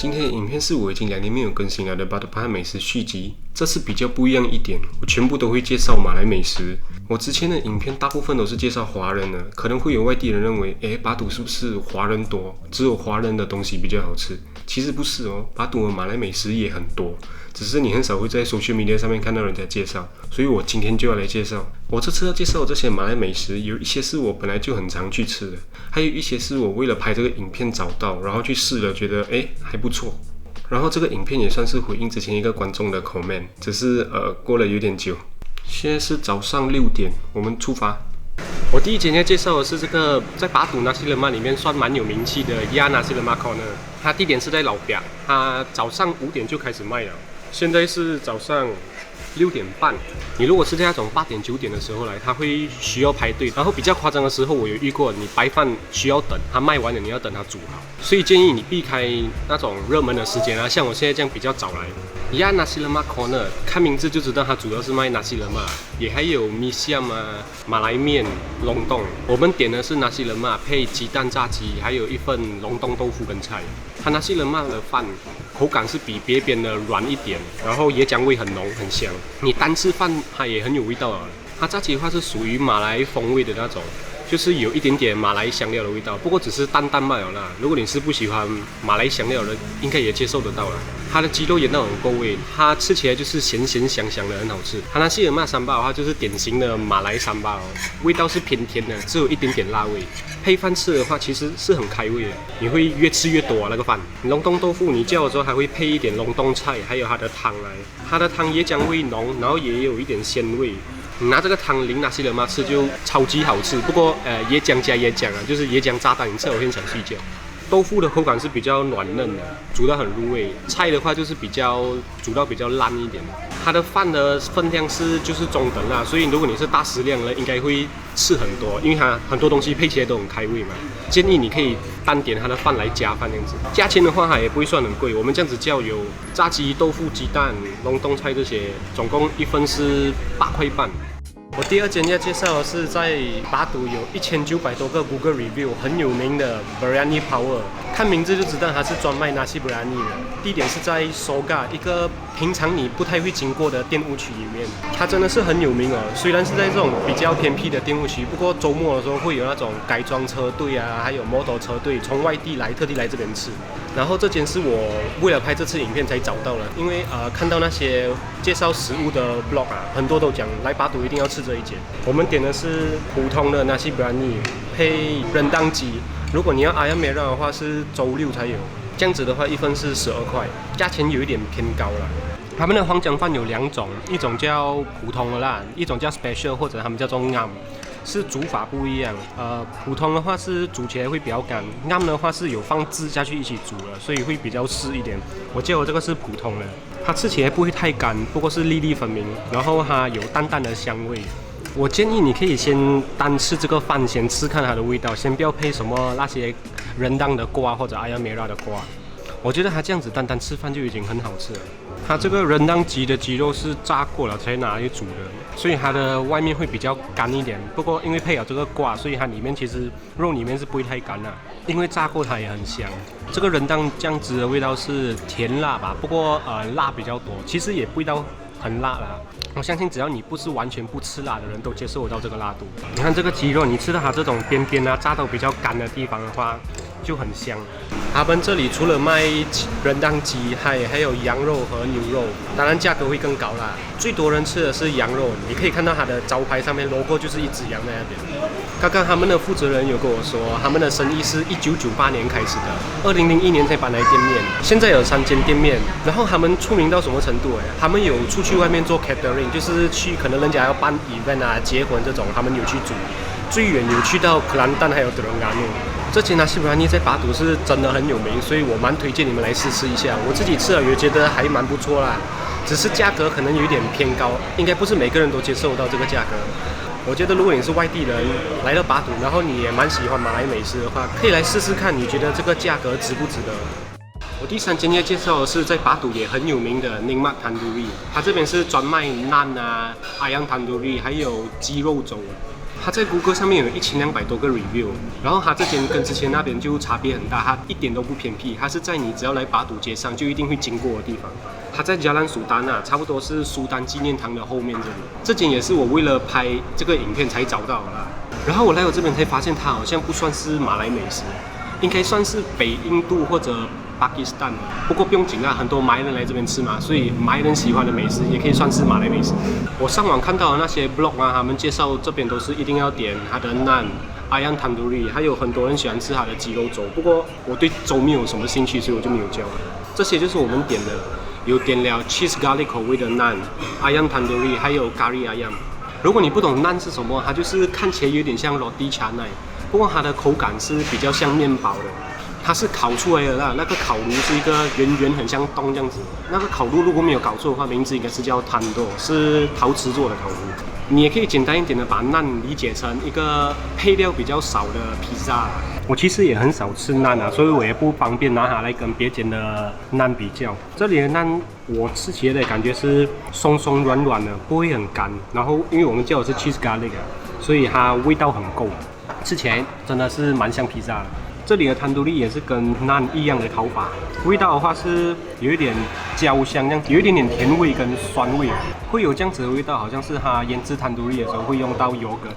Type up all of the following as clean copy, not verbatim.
今天的影片是我已经2年没有更新了的巴都巴美食续集，这次比较不一样一点，我全部都会介绍马来美食。我之前的影片大部分都是介绍华人的，可能会有外地人认为，巴都是不是华人多，只有华人的东西比较好吃？其实不是哦，巴都的马来美食也很多，只是你很少会在 social media 上面看到人家介绍，所以我今天就要来介绍。我这次要介绍的这些马来美食，有一些是我本来就很常去吃的，还有一些是我为了拍这个影片找到，然后去试了，觉得还不错。然后这个影片也算是回应之前一个观众的 comment， 只是过了有点久。现在是早上6点，我们出发。我第一间要介绍的是这个在巴都纳西勒玛里面算蛮有名气的亚纳西勒玛 corner， 它地点是在老表，它早上5点就开始卖了，现在是早上6点半。你如果是在那种8点9点的时候来，它会需要排队，然后比较夸张的时候，我有遇过你白饭需要等，它卖完了你要等它煮好，所以建议你避开那种热门的时间啊，像我现在这样比较早来。亚纳西勒玛 corner 看名字就知道它主要是卖纳西勒玛，也还有米线啊、马来面、隆冬。我们点的是纳西勒玛配鸡蛋炸鸡，还有一份隆冬豆腐跟菜。它纳西勒玛的饭口感是比别边的软一点，然后椰浆味很浓很香。你单吃饭它也很有味道啊。它炸鸡的话是属于马来风味的那种，就是有一点点马来香料的味道，不过只是淡淡罢了啦。如果你是不喜欢马来香料的，应该也接受得到啦。它的鸡肉也那种够味，它吃起来就是咸咸香香的，很好吃。它那西尔玛三巴的话就是典型的马来三巴哦，味道是偏甜的，只有一点点辣味。配饭吃的话，其实是很开胃的，你会越吃越多啊那个饭。隆冬豆腐你叫的时候还会配一点隆冬菜，还有它的汤来。它的汤椰浆味浓，然后也有一点鲜味。你拿这个汤淋纳西勒玛吃就超级好吃，不过椰浆加椰浆啊，就是椰浆炸弹，你吃了会很想睡觉。豆腐的口感是比较软嫩的，煮到很入味。菜的话就是比较煮到比较烂一点。它的饭的分量就是中等啦，所以如果你是大食量了，应该会吃很多，因为它很多东西配起来都很开胃嘛。建议你可以单点它的饭来加饭这样子。价钱的话它也不会算很贵，我们这样子叫有炸鸡、豆腐、鸡蛋、隆冬菜这些，总共一份是8块半。我第二间要介绍的是在巴都有1900多个 Google Review 很有名的 Biryani Power， 看名字就知道它是专卖纳西布兰尼的。地点是在 Soga 一个平常你不太会经过的店务区里面，它真的是很有名哦。虽然是在这种比较偏僻的店务区，不过周末的时候会有那种改装车队啊，还有摩托车队从外地来特地来这边吃。然后这间是我为了拍这次影片才找到的，因为看到那些介绍食物的 blog 啊，很多都讲来巴都一定要吃这一间。我们点的是普通的纳西布兰尼配rend当鸡，如果你要ayam merah的话是周6才有，这样子的话一份是12块，价钱有一点偏高了。他们的黄姜饭有2种，一种叫普通的啦，一种叫 special 或者他们叫做 ngam。是煮法不一样，普通的话是煮起来会比较干，ngam的话是有放汁下去一起煮的，所以会比较湿一点。我记得我这个是普通的，它吃起来不会太干，不过是粒粒分明，然后它有淡淡的香味。我建议你可以先单吃这个饭，先吃看它的味道，先不要配什么那些rendang的瓜或者ayam merah的瓜。我觉得它这样子单单吃饭就已经很好吃了。它这个rendang鸡的鸡肉是炸过了才拿来煮的，所以它的外面会比较干一点。不过因为配了这个瓜，所以它里面其实肉里面是不会太干的，因为炸过它也很香。这个rendang酱汁的味道是甜辣吧，不过辣比较多，其实也味道很辣啦。我相信只要你不是完全不吃辣的人都接受得到这个辣度。你看这个鸡肉，你吃到它这种边边啊炸到比较干的地方的话，就很香。他们这里除了卖rendang鸡，还有羊肉和牛肉，当然价格会更高啦。最多人吃的是羊肉，你可以看到它的招牌上面 logo 就是一只羊在那边。刚刚他们的负责人有跟我说，他们的生意是1998年开始的，2001年才搬来店面，现在有3间店面。然后他们出名到什么程度？他们有出去外面做 catering， 就是去可能人家要办 event 啊、结婚这种，他们有去煮。最远有去到克兰丹还有德隆加诺。这间纳西布兰尼在巴都是真的很有名，所以我蛮推荐你们来试一下。我自己吃了也觉得还蛮不错啦，只是价格可能有点偏高，应该不是每个人都接受到这个价格。我觉得如果你是外地人来到巴都，然后你也蛮喜欢马来美食的话，可以来试试看，你觉得这个价格值不值得？我第3间要介绍的是在巴都也很有名的 Nikmat Tandoori， 它这边是专卖naan啊、ayam tandoori 还有鸡肉粥。它在谷歌上面有1200多个 review， 然后它这间跟之前那边就差别很大，它一点都不偏僻，它是在你只要来巴堵街上就一定会经过的地方。它在加兰苏丹啊，差不多是苏丹纪念堂的后面这里。这间也是我为了拍这个影片才找到的啦。然后我来我这边才发现，它好像不算是马来美食，应该算是北印度或者巴基斯坦的。不过不用紧啊，很多马来人来这边吃嘛，所以马来人喜欢的美食也可以算是马来美食。我上网看到的那些 blog 啊，他们介绍这边都是一定要点它的 naan、ayam tandoori， 还有很多人喜欢吃它的鸡肉粥。不过我对粥没有什么兴趣，所以我就没有叫了。这些就是我们点的。有点了 cheese garlic 口味的 naan、ayam tandoori， 还有咖喱 ayam。如果你不懂 naan 是什么，它就是看起来有点像 roti canai， 不过它的口感是比较像面包的。它是烤出来的啦，那个烤炉是一个圆圆很像洞这样子。那个烤炉如果没有搞错的话，名字应该是叫 tando， 是陶瓷做的烤炉。你也可以简单一点的把 naan 理解成一个配料比较少的披萨。我其实也很少吃 naan 啊，所以我也不方便拿它来跟别间的 naan 比较。这里的 naan 我吃起来的感觉是松松软软的，不会很干。然后因为我们叫的是 cheese garlic， 所以它味道很够，吃起来真的是蛮像披萨的。这里的탄두리也是跟 naan 一样的烤法，味道的话是有一点焦香，这样有一点点甜味跟酸味，会有这样子的味道，好像是它腌制탄두리的时候会用到油格，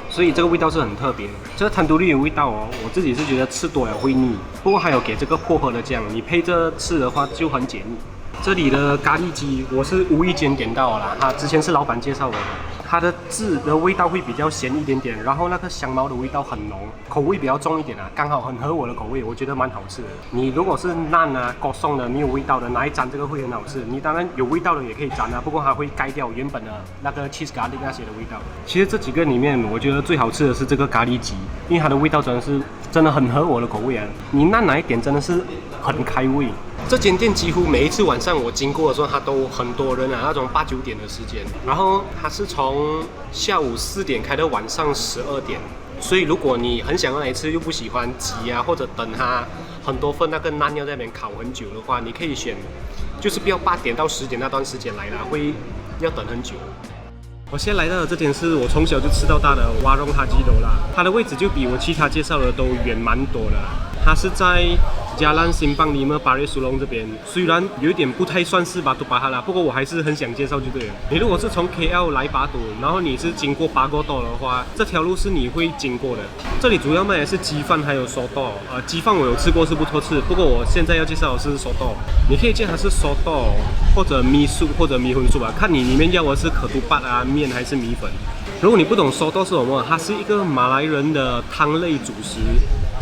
所以这个味道是很特别的。这个탄두리的味道哦，我自己是觉得吃多了会腻，不过还有给这个薄荷的酱，你配着吃的话就很解腻。这里的咖喱鸡我是无意间点到的啦，它之前是老板介绍我的。它的汁的味道会比较咸一点点，然后那个香茅的味道很浓，口味比较重一点啊，刚好很合我的口味，我觉得蛮好吃的。你如果是naan啊、高松的没有味道的，拿来沾这个会很好吃。你当然有味道的也可以沾啊，不过它会盖掉原本的那个 cheese garlic 那些的味道。其实这几个里面，我觉得最好吃的是这个咖喱鸡，因为它的味道真的很合我的口味啊。你naan哪一点真的是很开胃。这间店几乎每一次晚上我经过的时候，它都很多人啊，那种8、9点的时间。然后它是从下午4点开到晚上12点，所以如果你很想要来吃又不喜欢挤啊，或者等它很多份那个naan要在那边烤很久的话，你可以选，就是不要8点到10点那段时间来啦，会要等很久。我现在来到的这间是我从小就吃到大的warung haji楼啦，它的位置就比我其他介绍的都远蛮多的。它是在Jalan Simpang 5 Paris Sulong 这边，虽然有一点不太算是巴杜巴哈啦，不过我还是很想介绍就对了。你如果是从 KL 来巴杜，然后你是经过巴哥岛的话，这条路是你会经过的。这里主要卖的是鸡饭还有soto，鸡饭我有吃过是不错吃，不过我现在要介绍的是soto，你可以叫它是soto或者米素或者米粉素吧，看你里面要的是可杜巴啊面还是米粉。如果你不懂soto是什么，它是一个马来人的汤类主食。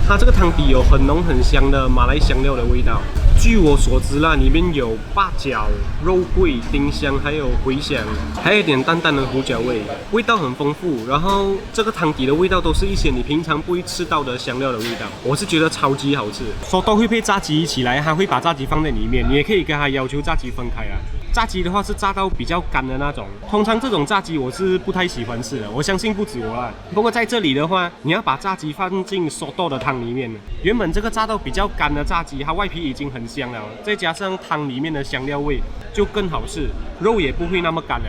它这个汤底有很浓很香的马来香料的味道。据我所知啦，里面有八角、肉桂、丁香，还有茴香，还有一点淡淡的胡椒味，味道很丰富。然后这个汤底的味道都是一些你平常不会吃到的香料的味道，我是觉得超级好吃。soto会配炸鸡一起来，它会把炸鸡放在里面，你也可以跟它要求炸鸡分开啦。炸鸡的话是炸到比较干的那种，通常这种炸鸡我是不太喜欢吃的，我相信不止我啦。不过在这里的话，你要把炸鸡放进soto的汤里面，原本这个炸到比较干的炸鸡，它外皮已经很香了，再加上汤里面的香料味就更好吃，肉也不会那么干了。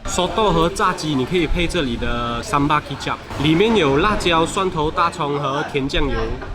soto 和炸鸡你可以配这里的 sambal kicap， 里面有辣椒、蒜头、大葱和甜酱油，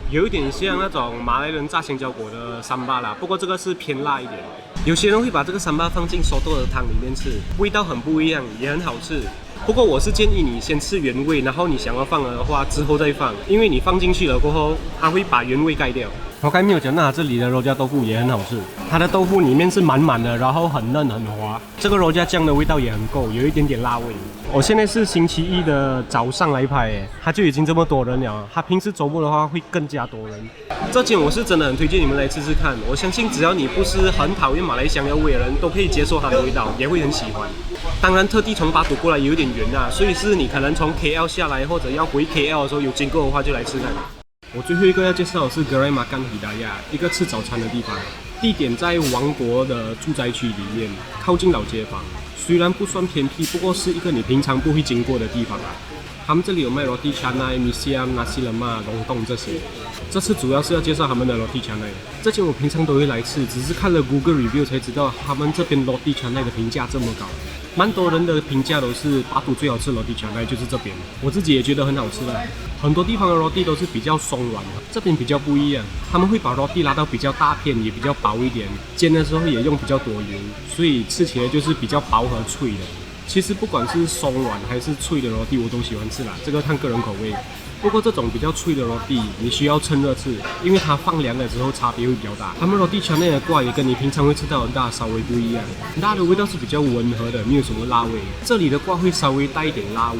有一点像那种马来人炸香蕉果的 sambal 啦，不过这个是偏辣一点。有些人会把这个sambal放进soto的汤里面吃，味道很不一样，也很好吃。不过我是建议你先吃原味，然后你想要放的话之后再放，因为你放进去了过后，它会把原味盖掉。我刚才没有讲到，这里的肉夹豆腐也很好吃，它的豆腐里面是满满的，然后很嫩很滑。这个肉夹酱的味道也很够，有一点点辣味。我现在是星期一的早上来拍，它就已经这么多人了。它平时周末的话会更加多人。这间我是真的很推荐你们来吃吃看，我相信只要你不是很讨厌马来香料味的人，都可以接受它的味道，也会很喜欢。当然，特地从巴堵过来有点远啊，所以是你可能从 KL 下来或者要回 KL 的时候有经过的话，就来吃看。我最后一个要介绍的是 Gerai Makan Hidayah， 一个吃早餐的地方，地点在王国的住宅区里面，靠近老街坊。虽然不算偏僻，不过是一个你平常不会经过的地方啊。他们这里有卖 roti canai、米线、nasi lemak、龙洞这些。这次主要是要介绍他们的 roti canai。这间我平常都会来吃，只是看了 Google review 才知道他们这边 roti canai 的评价这么高。蛮多人的评价都是巴都最好吃的 roti canai 就是这边，我自己也觉得很好吃的。很多地方的 roti 都是比较松软的，这边比较不一样，他们会把 roti 拉到比较大片，也比较薄一点，煎的时候也用比较多油，所以吃起来就是比较薄和脆的。其实不管是松软还是脆的 roti 我都喜欢吃啦，这个看个人口味。不过这种比较脆的 roti 你需要趁热吃，因为它放凉了之后差别会比较大。他们 roti canai 的挂也跟你平常会吃到的辣稍微不一样，辣的味道是比较温和的，没有什么辣味。这里的挂会稍微带一点辣味，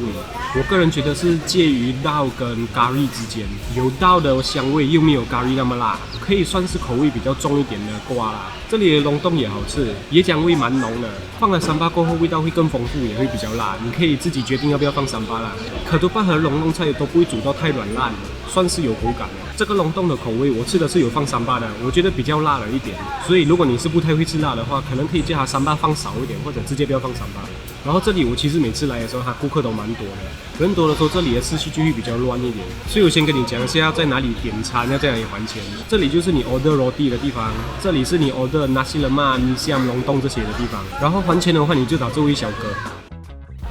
我个人觉得是介于辣跟咖喱之间，有辣的香味又没有咖喱那么辣，可以算是口味比较重一点的挂啦。这里的龙洞也好吃，椰浆味蛮浓的，放了三巴过后味道会更丰富，也会比较辣。你可以自己决定要不要放三巴啦。可多巴和龙洞菜都不会煮到太软烂，算是有口感的。这个龙洞的口味我吃的是有放三巴的，我觉得比较辣了一点。所以如果你是不太会吃辣的话，可能可以叫他三巴放少一点，或者直接不要放三巴。然后这里我其实每次来的时候，他顾客都蛮多的，人多的时候这里的秩序就会比较乱一点。所以我先跟你讲一下要在哪里点餐，要在哪里还钱。这里就是你 order roti 的地方，这里是你 order nasi lemak、米线、龙洞这些的地方。然后还钱的话，你就打这位小哥。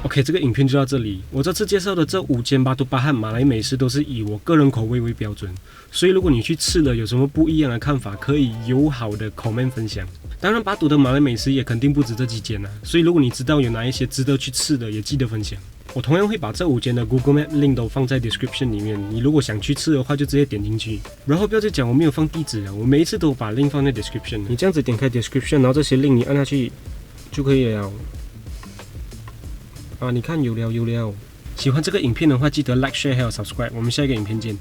OK， 这个影片就到这里。我这次介绍的这5间巴都巴汉马来美食都是以我个人口味为标准，所以如果你去吃了有什么不一样的看法，可以友好的 comment 分享。当然，巴都的马来美食也肯定不止这几间啊，所以如果你知道有哪一些值得去吃的，也记得分享。我同样会把这5间的 Google Map link 都放在 description 里面，你如果想去吃的话，就直接点进去。然后不要再讲我没有放地址了，我每一次都把 link 放在 description。你这样子点开 description， 然后这些 link 你按下去就可以了。你看有了。喜欢这个影片的话，记得 like、share 还有 subscribe。我们下一个影片见。